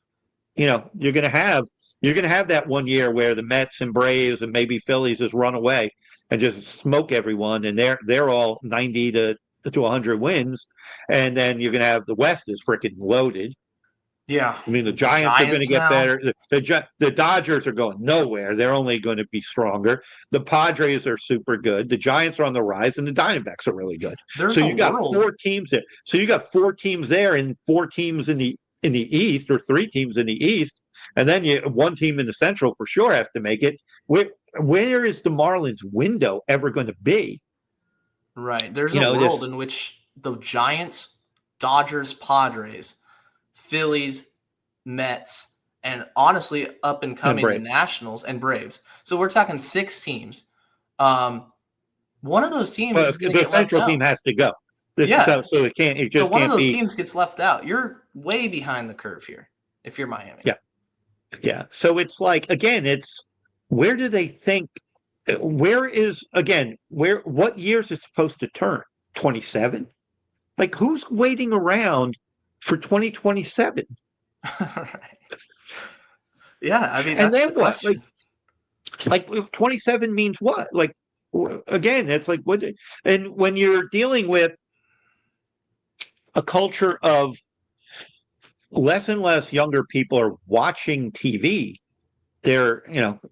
You're going to have that one year where the Mets and Braves and maybe Phillies just run away and just smoke everyone, and they're all 90 to 100 wins, and then you're going to have the West is freaking loaded. Yeah, I mean, the Giants are going to get better. The Dodgers are going nowhere. They're only going to be stronger. The Padres are super good. The Giants are on the rise, and the Diamondbacks are really good. So you got 4 teams there. So you got 4 teams there, and 4 teams in the in the East or 3 teams in the East, and then one team in the Central for sure has to make it. Where is the Marlins window ever going to be? Right. There's a world in which the Giants, Dodgers, Padres, Phillies, Mets, and honestly, up and coming, the Nationals and Braves. So we're talking 6 teams. One of those teams is going to get left out. The Central team has to go. So it can't. It just so one can't of those be. Teams gets left out. You're way behind the curve here if you're Miami. Yeah. So it's like, again, it's where do they think? Where is, again, what year is it supposed to turn? 27? Like, who's waiting around for 2027? Right. Yeah, I mean, and that's then the what? question. Like 27 means what? Like, again, it's like what? And when you're dealing with a culture of less and less younger people are watching TV, they're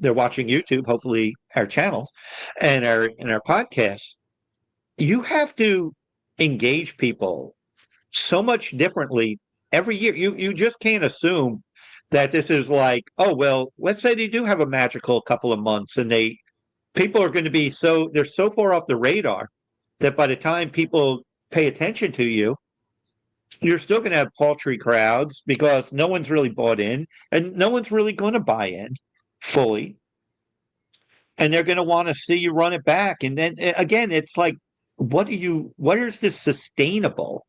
watching YouTube, hopefully our channels and our podcasts. You have to engage people so much differently every year. You just can't assume that this is like, oh, well, let's say they do have a magical couple of months and people are going to be they're so far off the radar that by the time people pay attention to you, you're still going to have paltry crowds because no one's really bought in and no one's really going to buy in fully. And they're going to want to see you run it back. And then again, it's like, what is this sustainable?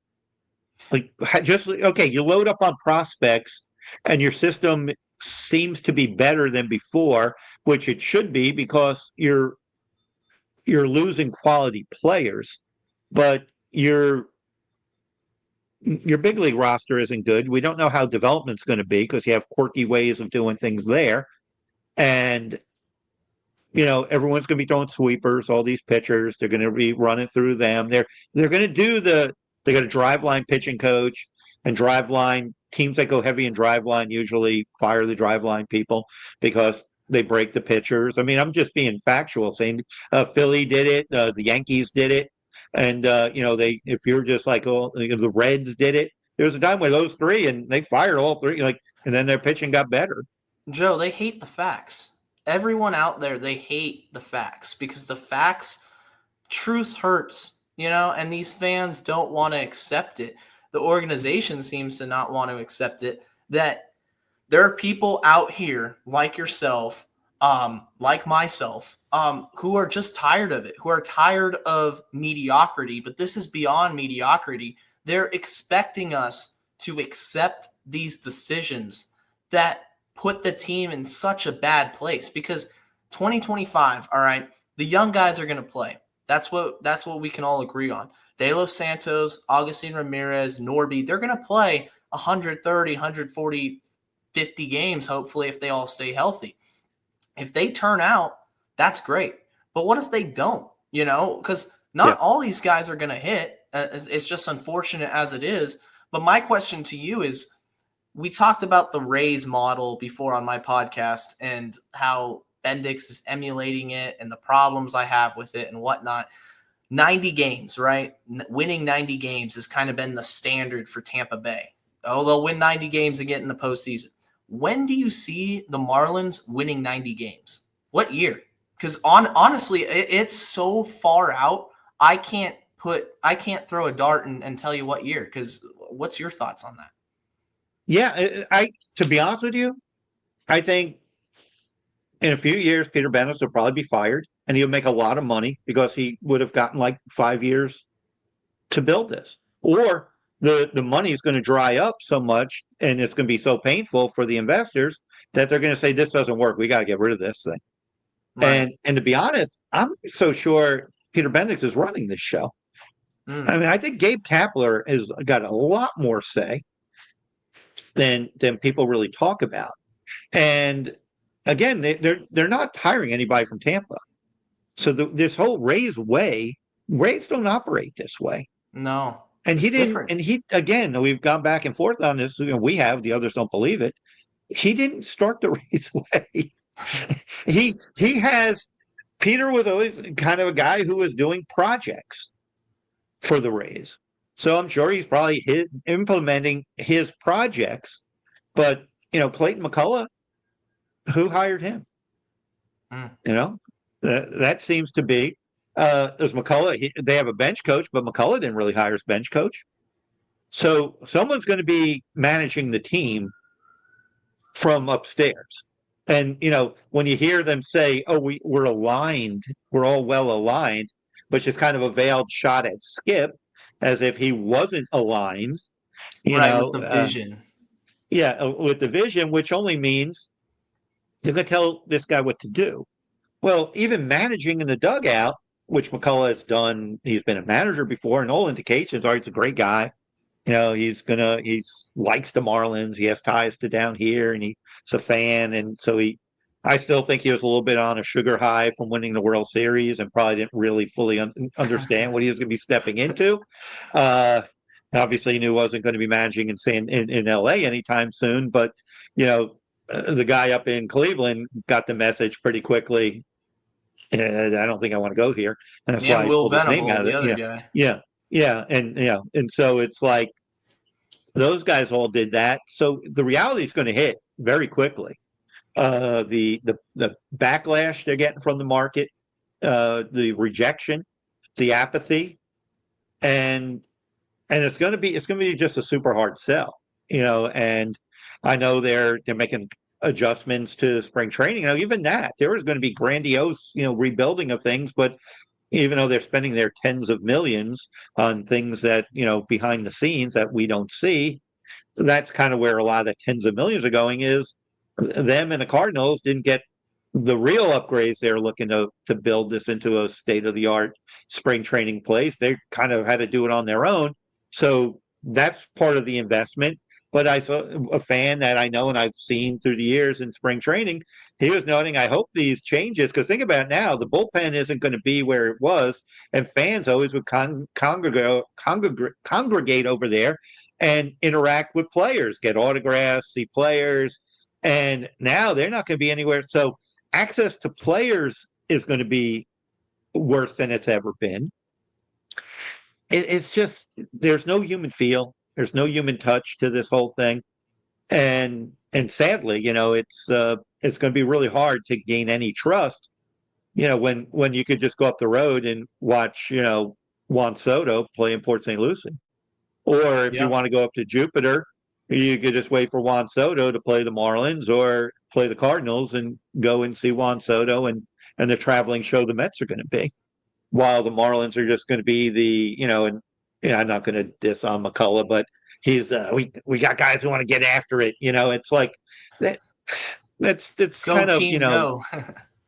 Like, just, okay, you load up on prospects and your system seems to be better than before, which it should be because you're losing quality players, but your big league roster isn't good. We don't know how development's going to be because you have quirky ways of doing things there. And, everyone's going to be throwing sweepers, all these pitchers. They're going to be running through them. They're going to do they're going to drive line pitching coach and drive line. Teams that go heavy in drive line usually fire the drive line people because they break the pitchers. I mean, I'm just being factual, saying Philly did it. The Yankees did it. And, if you're just like, the Reds did it. There was a time where those 3 and they fired all 3, and then their pitching got better. Joe, they hate the facts. Everyone out there, they hate the facts because the facts, truth hurts, and these fans don't want to accept it. The organization seems to not want to accept it, that there are people out here like yourself, like myself, who are just tired of it, who are tired of mediocrity. But this is beyond mediocrity. They're expecting us to accept these decisions that put the team in such a bad place because 2025, all right, the young guys are going to play. That's what we can all agree on. De Los Santos, Agustin Ramirez, Norby, they're going to play 130, 140, 50 games, hopefully, if they all stay healthy. If they turn out, that's great. But what if they don't? Because not all these guys are going to hit. It's just unfortunate as it is. But my question to you is, we talked about the Rays model before on my podcast and how Bendix is emulating it and the problems I have with it and whatnot. 90 games, right? Winning 90 games has kind of been the standard for Tampa Bay. Oh, they'll win 90 games and get in the postseason. When do you see the Marlins winning 90 games? What year? Because honestly, it's so far out. I can't throw a dart and tell you what year. Because what's your thoughts on that? Yeah, to be honest with you, I think in a few years, Peter Bendix will probably be fired, and he'll make a lot of money because he would have gotten like 5 years to build this. Or the money is going to dry up so much, and it's going to be so painful for the investors that they're going to say, this doesn't work. We got to get rid of this thing. Right. And to be honest, I'm so sure Peter Bendix is running this show. I mean, I think Gabe Kapler has got a lot more say than people really talk about. And again, they're not hiring anybody from Tampa. So this whole Rays don't operate this way. No. And he didn't. Different. And he, again, we've gone back and forth on this. We have, the others don't believe it. He didn't start the Rays way. Peter was always kind of a guy who was doing projects for the Rays. So I'm sure he's probably implementing his projects. But, Clayton McCullough, who hired him? Mm. That seems to be. There's McCullough. They have a bench coach, but McCullough didn't really hire his bench coach. So someone's going to be managing the team from upstairs. And, when you hear them say, oh, we're aligned, we're all well aligned, which is kind of a veiled shot at Skip, as if he wasn't aligned, you Right, with know, the uh, vision. with the vision, which only means they're going to tell this guy what to do. Well, even managing in the dugout, which McCullough has done, he's been a manager before, and all indications are he's a great guy. He's likes the Marlins. He has ties to down here, and he's a fan. And so I still think he was a little bit on a sugar high from winning the World Series, and probably didn't really fully understand what he was going to be stepping into. Uh, Obviously, he knew he wasn't going to be managing in LA anytime soon. But the guy up in Cleveland got the message pretty quickly. I don't think I want to go here, and that's And why I Will pulled his name Venable, out of the it. other Yeah, guy. yeah, yeah, and so it's like those guys all did that. So the reality is going to hit very quickly. The backlash they're getting from the market, the rejection, the apathy, and it's going to be just a super hard sell. And I know they're making adjustments to spring training. Even that there was going to be grandiose, rebuilding of things, but even though they're spending their tens of millions on things that behind the scenes that we don't see, that's kind of where a lot of the tens of millions are going. Is them and the Cardinals didn't get the real upgrades they're looking to build this into a state of the art spring training place. They kind of had to do it on their own. So that's part of the investment. But I saw a fan that I know and I've seen through the years in spring training. He was noting, I hope these changes, because think about it now, the bullpen isn't going to be where it was, and fans always would congregate over there and interact with players, get autographs, see players, and now they're not going to be anywhere. So access to players is going to be worse than it's ever been. It's just there's no human feel, there's no human touch to this whole thing, and sadly, it's going to be really hard to gain any trust. When you could just go up the road and watch Juan Soto play in Port St. Lucie, or if you Yeah. want to go up to Jupiter, you could just wait for Juan Soto to play the Marlins or play the Cardinals and go and see Juan Soto and the traveling show the Mets are going to be, while the Marlins are just going to be and I'm not going to diss on McCullough, but he's we got guys who want to get after it. It's like that. That's Go kind of team, go.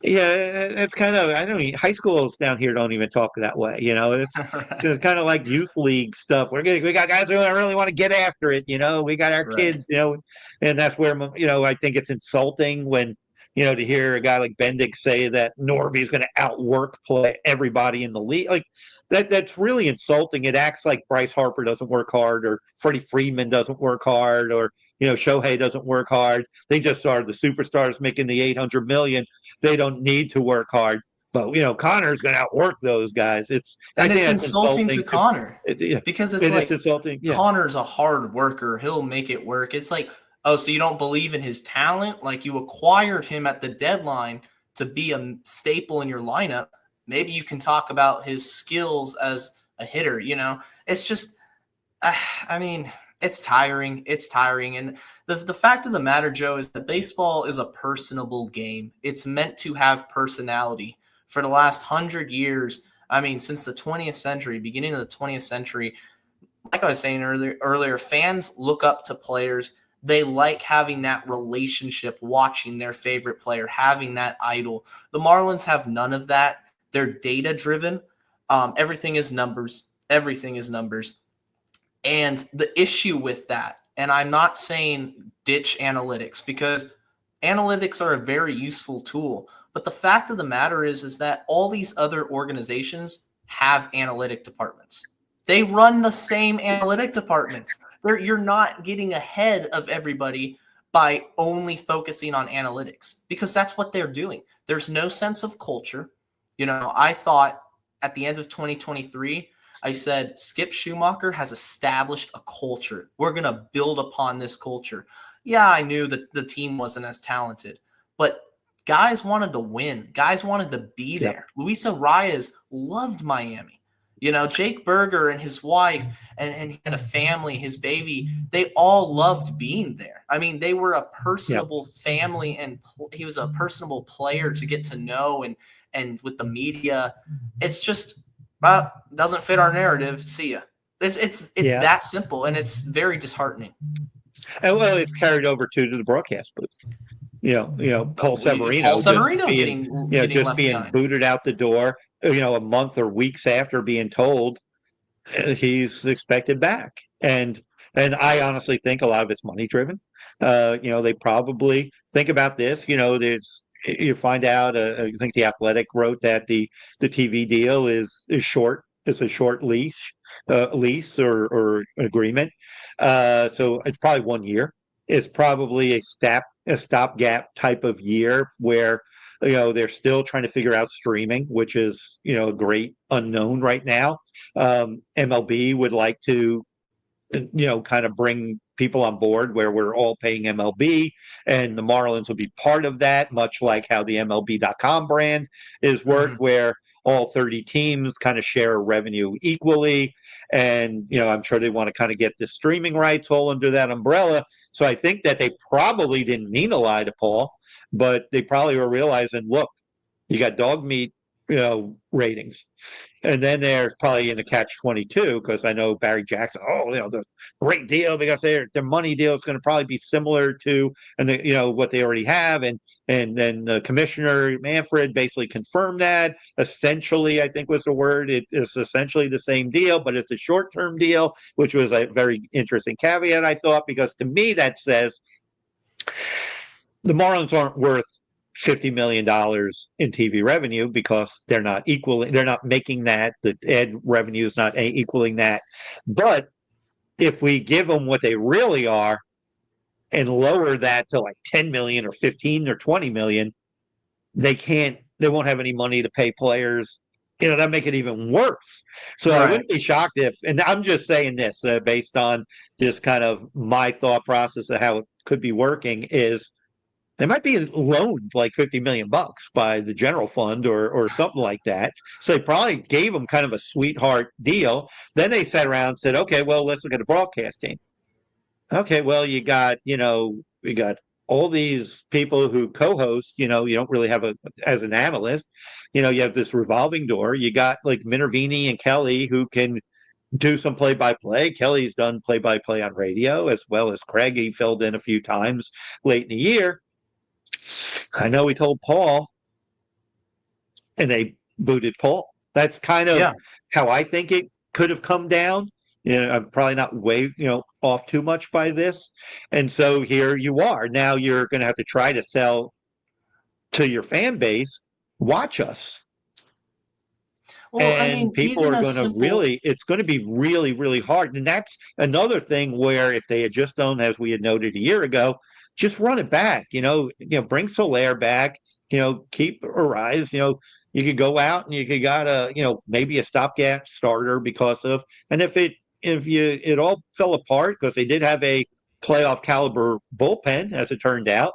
yeah, it's kind of I don't even, high schools down here don't even talk that way. It's kind of like youth league stuff. We got guys who really want to get after it. We got our Right. kids. And that's where I think it's insulting when to hear a guy like Bendick say that Norby is going to outwork play everybody in the league. Like that's really insulting. It acts like Bryce Harper doesn't work hard, or Freddie Freeman doesn't work hard, or Shohei doesn't work hard. They just are the superstars making the 800 million. They don't need to work hard. But Connor's going to outwork those guys. I And think it's that's insulting to insulting Connor yeah, because it's and it's like insulting. Yeah, Connor's a hard worker. He'll make it work. It's like, oh, so you don't believe in his talent? Like you acquired him at the deadline to be a staple in your lineup. Maybe you can talk about his skills as a hitter. It's just, I mean, it's tiring. It's tiring. And the fact of the matter, Joe, is that baseball is a personable game. It's meant to have personality. For the last 100 years, I mean, since the 20th century, beginning of the 20th century, like I was saying earlier, fans look up to players. They like having that relationship, watching their favorite player, having that idol. The Marlins have none of that. They're data driven. Everything is numbers. Everything is numbers. And the issue with that, and I'm not saying ditch analytics, because analytics are a very useful tool. But the fact of the matter is that all these other organizations have analytic departments. They run the same analytic departments. You're not getting ahead of everybody by only focusing on analytics, because that's what they're doing. There's no sense of culture. I thought at the end of 2023, I said, Skip Schumacher has established a culture. We're going to build upon this culture. Yeah, I knew that the team wasn't as talented, but guys wanted to win. Guys wanted to be there. Luis Arias loved Miami. You know, Jake Berger and his wife, and he had a family, his baby, they all loved being there. I mean, they were a personable family, and he was a personable player to get to know. And with the media, it's just doesn't fit our narrative. See ya. It's that simple, and it's very disheartening. And well, it's carried over to the broadcast booth. Paul Severino getting left being behind. booted out the door, a month or weeks after being told he's expected back. And I honestly think a lot of it's money driven. They probably think about this. You find out, I think The Athletic wrote that the TV deal is short. It's a short lease or agreement. So it's probably 1 year. It's probably a stopgap type of year where they're still trying to figure out streaming, which is a great unknown right now. MLB would like to kind of bring people on board where we're all paying MLB, and the Marlins will be part of that, much like how the MLB.com brand is worked, where all 30 teams kind of share revenue equally. And, I'm sure they want to kind of get the streaming rights all under that umbrella. So I think that they probably didn't mean a lie to Paul, but they probably were realizing, look, you got dog meat, ratings. And then they're probably in a catch-22 because I know Barry Jackson, the great deal because their money deal is going to probably be similar to what they already have. And then the commissioner, Manfred, basically confirmed that. Essentially, I think was the word. It is essentially the same deal, but it's a short-term deal, which was a very interesting caveat, I thought, because to me that says the Marlins aren't worth $50 million in TV revenue because they're not making that. The ad revenue is not equaling that. But if we give them what they really are and lower that to like 10 million or 15 or 20 million, they won't have any money to pay players. That'd make it even worse. So I wouldn't be shocked if, and I'm just saying this based on just kind of my thought process of how it could be working, is they might be loaned like $50 million by the general fund or something like that. So they probably gave them kind of a sweetheart deal. Then they sat around and said, okay, well, let's look at the broadcasting. Okay, well, we got all these people who co-host, you don't really have as an analyst, you have this revolving door. You got like Minervini and Kelly who can do some play-by-play. Kelly's done play-by-play on radio as well as Craig. He filled in a few times late in the year. I know we told Paul, and they booted Paul. That's kind of how I think it could have come down. I'm probably not way, off too much by this. And so here you are. Now you're going to have to try to sell to your fan base, watch us. Well, and people are going to it's going to be really, really hard. And that's another thing where if they had just done, as we had noted a year ago, just run it back, bring Soler back, keep Arias, you could go out and you could got maybe a stopgap starter and if it all fell apart because they did have a playoff caliber bullpen, as it turned out.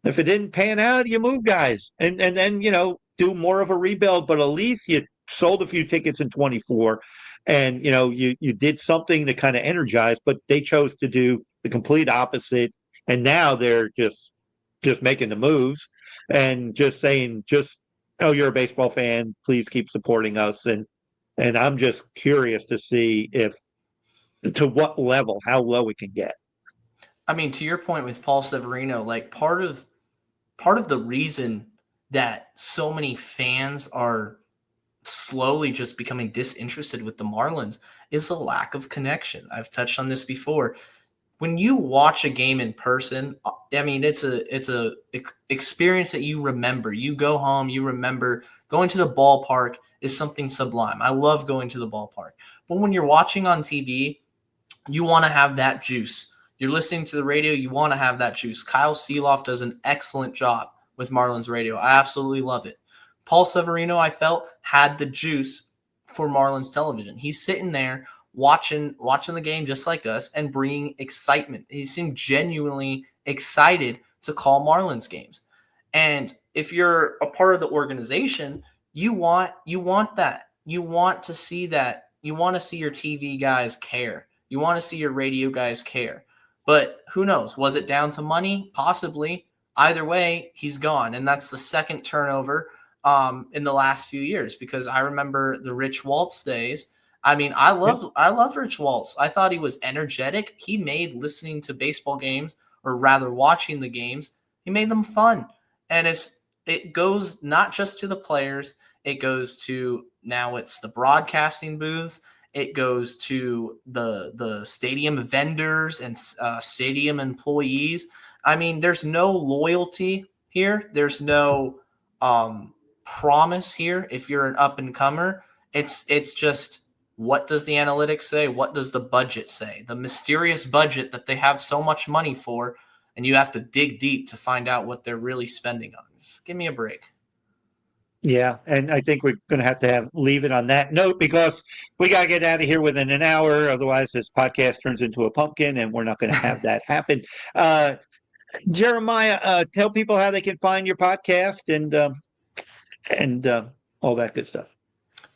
If it didn't pan out, you move guys and then, do more of a rebuild, but at least you sold a few tickets in 24 and, you did something to kind of energize, but they chose to do the complete opposite. And now they're just making the moves and just saying, you're a baseball fan, please keep supporting us. And I'm just curious to see to what level, how low it can get. I mean, to your point with Paul Severino, like part of the reason that so many fans are slowly just becoming disinterested with the Marlins is the lack of connection. I've touched on this before. When you watch a game in person, I mean, it's a experience that you remember. You go home, you remember going to the ballpark is something sublime. I love going to the ballpark. But when you're watching on TV, you want to have that juice. You're listening to the radio, you want to have that juice. Kyle Seeloff does an excellent job with Marlins radio. I absolutely love it. Paul Severino, I felt, had the juice for Marlins television. He's sitting there watching the game just like us and bringing excitement. He seemed genuinely excited to call Marlins games. And if you're a part of the organization, you want that. You want to see that. You want to see your TV guys care. You want to see your radio guys care. But who knows? Was it down to money? Possibly. Either way, he's gone. And that's the second turnover in the last few years, because I remember the Rich Waltz days. I mean, I loved Rich Waltz. I thought he was energetic. He made listening to baseball games, or rather watching the games, he made them fun. And it goes not just to the players, it goes to, now it's the broadcasting booths, it goes to the stadium vendors and stadium employees. I mean, there's no loyalty here. There's no promise here. If you're an up and comer, it's just, what does the analytics say? What does the budget say? The mysterious budget that they have so much money for, and you have to dig deep to find out what they're really spending on. Just give me a break. Yeah, and I think we're going to have leave it on that note, because we got to get out of here within an hour. Otherwise, this podcast turns into a pumpkin, and we're not going to have that happen. Jeremiah, tell people how they can find your podcast and all that good stuff.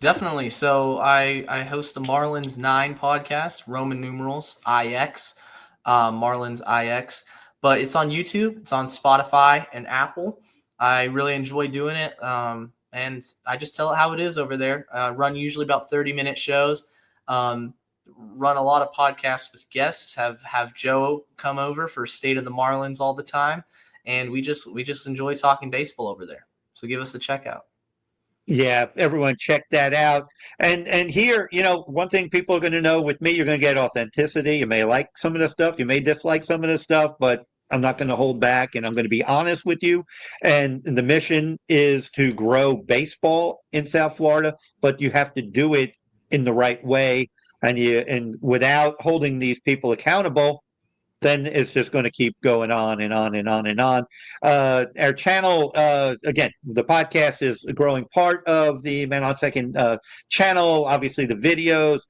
Definitely. So I host the Marlins 9 podcast, Roman numerals, IX, Marlins IX. But it's on YouTube, it's on Spotify and Apple. I really enjoy doing it. And I just tell it how it is over there. Run usually about 30-minute shows. Run a lot of podcasts with guests. Have Joe come over for State of the Marlins all the time. And we just enjoy talking baseball over there. So give us a check out. Yeah, everyone check that out. And here, one thing people are going to know with me, you're going to get authenticity. You may like some of the stuff, you may dislike some of the stuff, but I'm not going to hold back, and I'm going to be honest with you. And the mission is to grow baseball in South Florida, but you have to do it in the right way. And without holding these people accountable, then it's just going to keep going on and on and on and on. Our channel, again, the podcast is a growing part of the Man on Second channel. Obviously, the videos.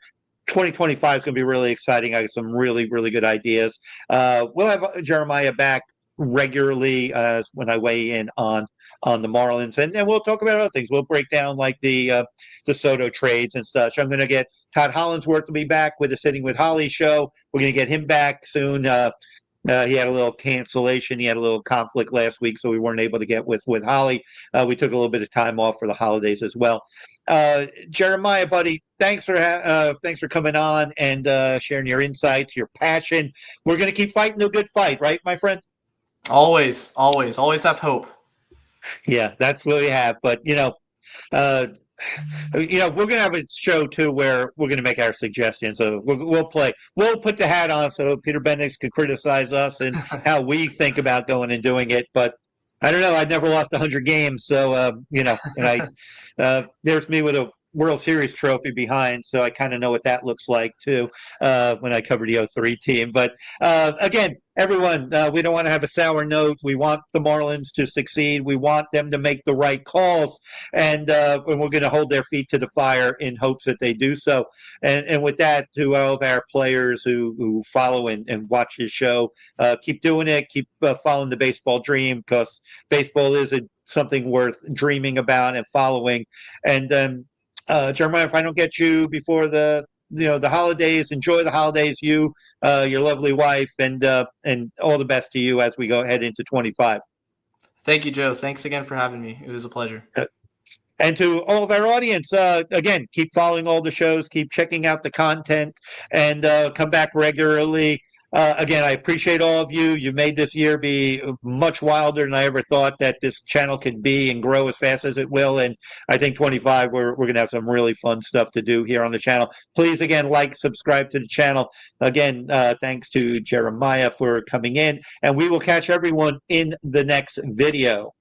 2025 is going to be really exciting. I got some really, really good ideas. We'll have Jeremiah back regularly when I weigh in on the Marlins, and we'll talk about other things. We'll break down like the Soto trades and such. I'm going to get Todd Hollandsworth to be back with the Sitting with Holly show. We're going to get him back soon. He had a little cancellation. He had a little conflict last week, so we weren't able to get with Holly. We took a little bit of time off for the holidays as well. Jeremiah, buddy, thanks for coming on and sharing your insights, your passion. We're going to keep fighting the good fight, right, my friend? Always have hope. Yeah, that's what we have. But we're going to have a show too where we're going to make our suggestions. So we'll put the hat on so Peter Bendix can criticize us and how we think about going and doing it. But I don't know. I've never lost 100 games, so and there's me with a World Series trophy behind, so I kind of know what that looks like too when I covered the 03 team. But again, everyone, we don't want to have a sour note. We want the Marlins to succeed. We want them to make the right calls, and we're going to hold their feet to the fire in hopes that they do so. And with that, to all of our players who follow and watch this show, keep doing it. Keep following the baseball dream, because baseball is something worth dreaming about and following. And Jeremiah, if I don't get you before the holidays, enjoy the holidays, your lovely wife, and all the best to you as we go ahead into 25. Thank you, Joe. Thanks again for having me. It was a pleasure. And to all of our audience, again, keep following all the shows, keep checking out the content, and come back regularly. Again, I appreciate all of you. You made this year be much wilder than I ever thought that this channel could be and grow as fast as it will. And I think 25, we're going to have some really fun stuff to do here on the channel. Please, again, like, subscribe to the channel. Again, thanks to Jeremiah for coming in. And we will catch everyone in the next video.